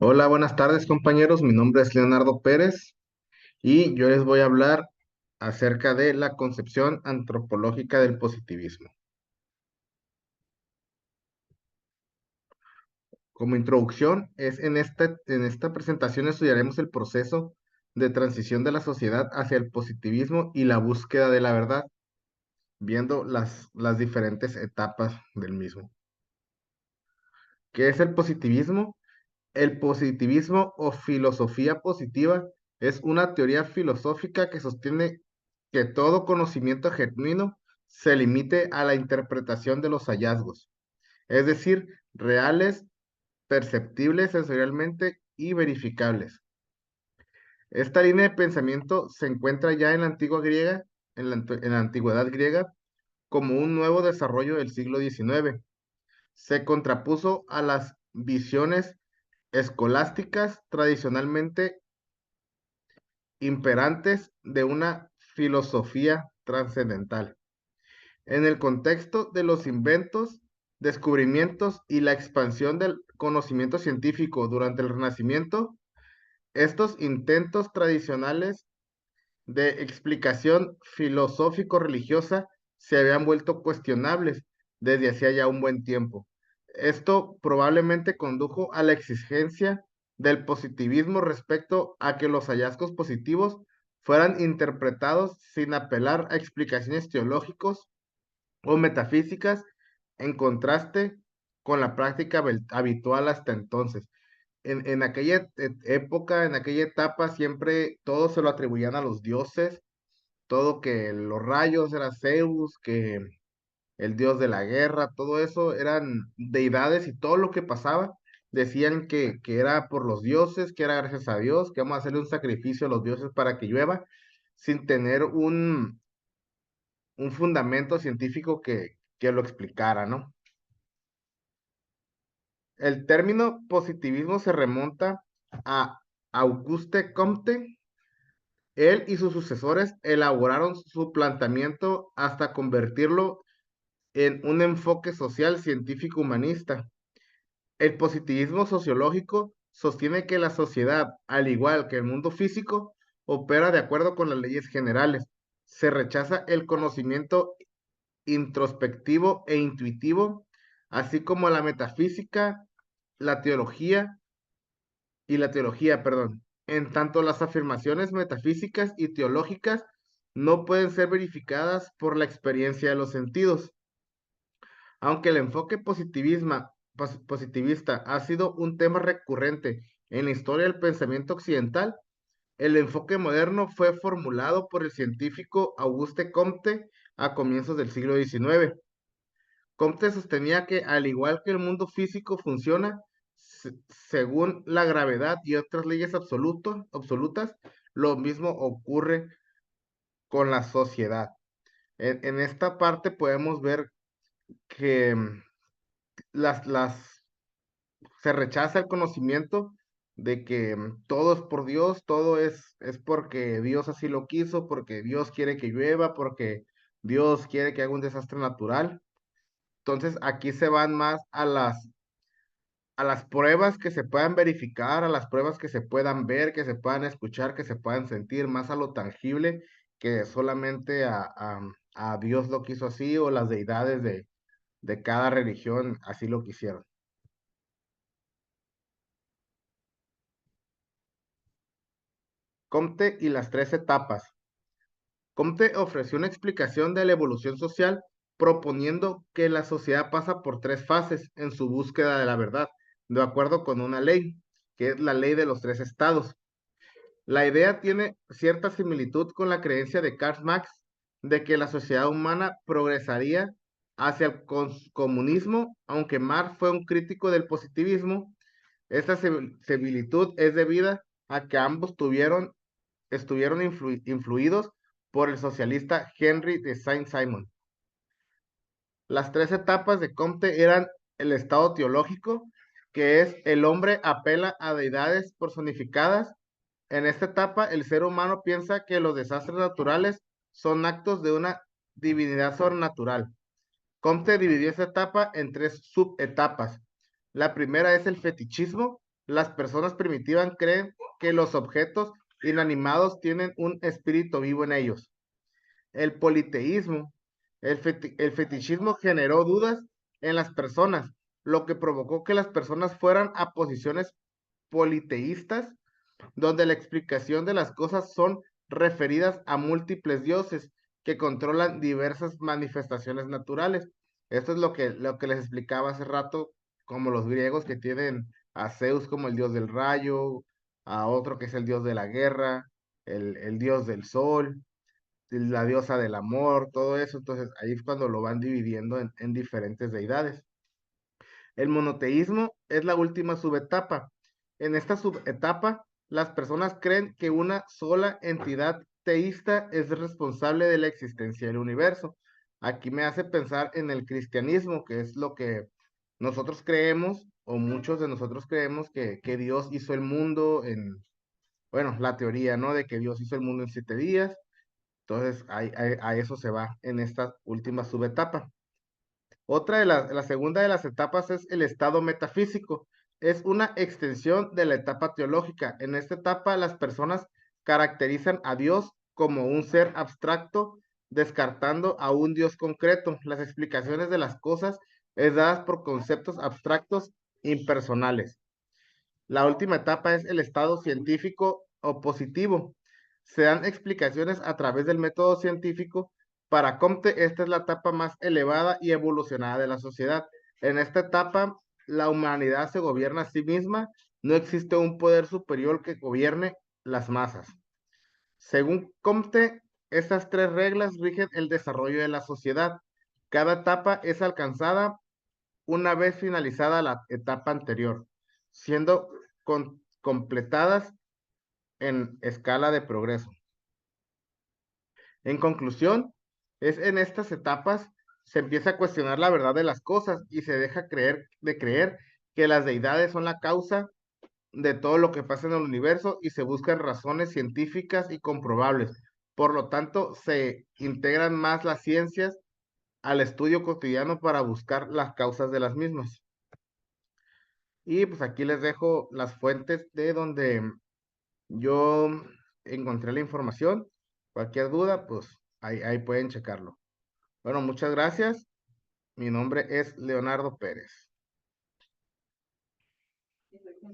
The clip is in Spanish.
Hola, buenas tardes compañeros. Mi nombre es Leonardo Pérez y yo les voy a hablar acerca de la concepción antropológica del positivismo. Como introducción, en esta presentación estudiaremos el proceso de transición de la sociedad hacia el positivismo y la búsqueda de la verdad, viendo las diferentes etapas del mismo. ¿Qué es el positivismo? El positivismo o filosofía positiva es una teoría filosófica que sostiene que todo conocimiento genuino se limite a la interpretación de los hallazgos, es decir, reales, perceptibles sensorialmente y verificables. Esta línea de pensamiento se encuentra ya en la antigua griega, en la antigüedad griega, como un nuevo desarrollo del siglo XIX. Se contrapuso a las visiones escolásticas tradicionalmente imperantes de una filosofía trascendental. En el contexto de los inventos, descubrimientos y la expansión del conocimiento científico durante el Renacimiento, estos intentos tradicionales de explicación filosófico-religiosa se habían vuelto cuestionables desde hacía ya un buen tiempo. Esto probablemente condujo a la exigencia del positivismo respecto a que los hallazgos positivos fueran interpretados sin apelar a explicaciones teológicos o metafísicas en contraste con la práctica habitual hasta entonces. En aquella época, en aquella etapa, siempre todo se lo atribuían a los dioses, todo que los rayos era Zeus, que el dios de la guerra, todo eso eran deidades y todo lo que pasaba decían que era por los dioses, que era gracias a Dios, que vamos a hacerle un sacrificio a los dioses para que llueva, sin tener un fundamento científico que lo explicara, ¿no? El término positivismo se remonta a Auguste Comte. Él y sus sucesores elaboraron su planteamiento hasta convertirlo en un enfoque social científico humanista. El positivismo sociológico sostiene que la sociedad, al igual que el mundo físico, opera de acuerdo con las leyes generales. Se rechaza el conocimiento introspectivo e intuitivo, así como la metafísica, la teología perdón. En tanto, las afirmaciones metafísicas y teológicas no pueden ser verificadas por la experiencia de los sentidos. Aunque el enfoque positivista ha sido un tema recurrente en la historia del pensamiento occidental, el enfoque moderno fue formulado por el científico Auguste Comte a comienzos del siglo XIX. Comte sostenía que, al igual que el mundo físico funciona según la gravedad y otras leyes absolutas, lo mismo ocurre con la sociedad. En esta parte podemos ver que las se rechaza el conocimiento de que todo es por Dios, todo es porque Dios así lo quiso, porque Dios quiere que llueva, porque Dios quiere que haga un desastre natural. Entonces aquí se van más a las pruebas que se puedan verificar, a las pruebas que se puedan ver, que se puedan escuchar, que se puedan sentir, más a lo tangible que solamente a Dios lo quiso así o las deidades de cada religión así lo quisieron. Comte y las tres etapas. Comte ofreció una explicación de la evolución social proponiendo que la sociedad pasa por tres fases en su búsqueda de la verdad, de acuerdo con una ley, que es la ley de los tres estados. La idea tiene cierta similitud con la creencia de Karl Marx de que la sociedad humana progresaría hacia el comunismo, aunque Marx fue un crítico del positivismo. Esta similitud es debida a que ambos estuvieron influidos por el socialista Henry de Saint-Simon. Las tres etapas de Comte eran el estado teológico, que es el hombre apela a deidades personificadas. En esta etapa, el ser humano piensa que los desastres naturales son actos de una divinidad sobrenatural. Comte dividió esta etapa en tres subetapas. La primera es el fetichismo, las personas primitivas creen que los objetos inanimados tienen un espíritu vivo en ellos. El politeísmo, el fetichismo generó dudas en las personas, lo que provocó que las personas fueran a posiciones politeístas, donde la explicación de las cosas son referidas a múltiples dioses que controlan diversas manifestaciones naturales. Esto es lo que les explicaba hace rato, como los griegos que tienen a Zeus como el dios del rayo, a otro que es el dios de la guerra, el dios del sol, la diosa del amor, todo eso. Entonces ahí es cuando lo van dividiendo en diferentes deidades. El monoteísmo es la última subetapa. En esta subetapa, las personas creen que una sola entidad teísta es responsable de la existencia del universo. Aquí me hace pensar en el cristianismo, que es lo que nosotros creemos, o muchos de nosotros creemos que Dios hizo el mundo bueno, la teoría, ¿no? De que Dios hizo el mundo en 7 días. Entonces, a eso se va en esta última subetapa. Otra la segunda de las etapas es el estado metafísico. Es una extensión de la etapa teológica. En esta etapa las personas caracterizan a Dios como un ser abstracto, descartando a un Dios concreto. Las explicaciones de las cosas es dadas por conceptos abstractos impersonales. La última etapa es el estado científico o positivo. Se dan explicaciones a través del método científico. Para Comte, esta es la etapa más elevada y evolucionada de la sociedad. En esta etapa, la humanidad se gobierna a sí misma. No existe un poder superior que gobierne las masas. Según Comte, estas 3 reglas rigen el desarrollo de la sociedad. Cada etapa es alcanzada una vez finalizada la etapa anterior, siendo completadas en escala de progreso. En conclusión, es en estas etapas se empieza a cuestionar la verdad de las cosas y se deja de creer que las deidades son la causa de todo lo que pasa en el universo y se buscan razones científicas y comprobables. Por lo tanto, se integran más las ciencias al estudio cotidiano para buscar las causas de las mismas. Y pues aquí les dejo las fuentes de donde yo encontré la información. Cualquier duda, pues ahí pueden checarlo. Bueno, muchas gracias. Mi nombre es Leonardo Pérez.